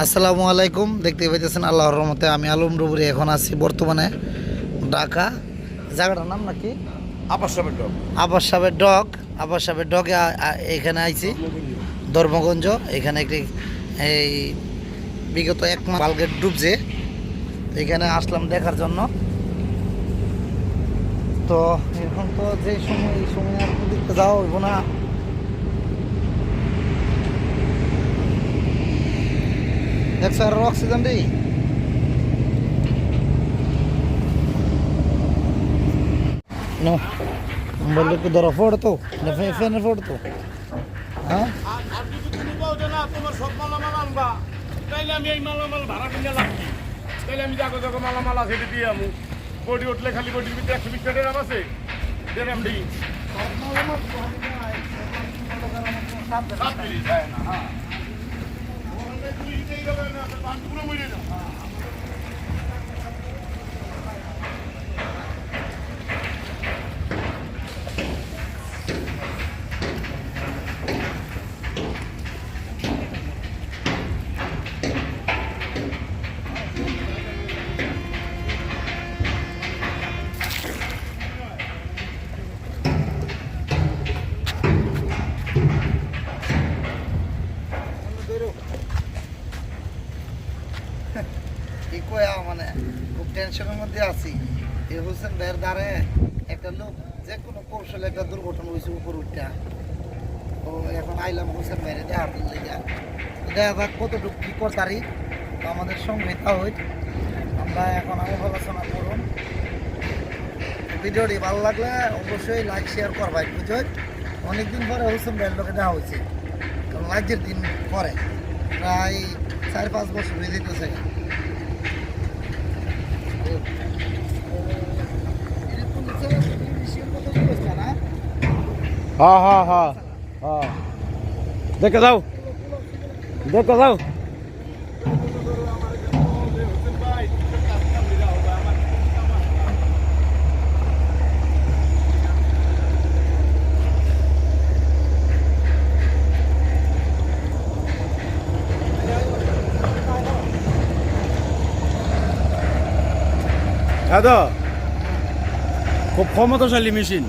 আসসালামু আলাইকুম। দেখতে পাইতেছেন আল্লাহর রহমতে আমি আলম রুবুরি এখন আছি বর্তমানে ঢাকা। জায়গাটার নাম নাকি আব্বাস সাহেবের ডগ। আব্বাস সাহেবের ডগে এখানে আইছি ধর্মগঞ্জ। এখানে একটি এই বিগত এক মাস বালগেট ডুবছে, এখানে আসলাম দেখার জন্য। তো এখন তো যে সময় এই সময় আর দেখতে যাওয়া হইব না। দেখছো আর অক্সিজেন দিই নো বললে তো ধরো ফোড় তো ফেনে ফোড় তো হ্যাঁ তোমার সব মালামাল আনবা, তাইলে আমি এই মালামাল ভাড়া কিনে লাগছি, তাইলে আমি যাগো যাগো মালামাল আছে এটা দিয়ে আমি বডি উঠলে খালি বডির ভিতরে 120 টাকা আছে দেরাম দিই কি কয়া মানে খুব টেনশনের মধ্যে আছি। এই হোসেন ভাইয়ের দ্বারে একটা লোক যে কোনো কৌশলে একটা দুর্ঘটনা হয়েছে উপর উঠটা। তো এখন আইলাম হোসেন ভাইয়ের দেখার লেগে, দেখা যাক কতটুকু কী করতারি। তো আমাদের সঙ্গে হই, আমরা এখন আলোচনা করুন। ভিডিওটি ভালো লাগলে অবশ্যই লাইক শেয়ার করবাই। বুঝলেন, অনেকদিন পরে হোসেন ভাইয়ের লোকে দেওয়া হয়েছে, কারণ লাইকের দিন পরে প্রায় 4-5 বছর হয়ে যেতেছে। হ্যাঁ হ্যাঁ হ্যাঁ হ্যাঁ দেখে যাও দেখে যাও। খুব ক্ষমতাশালী মেশিন।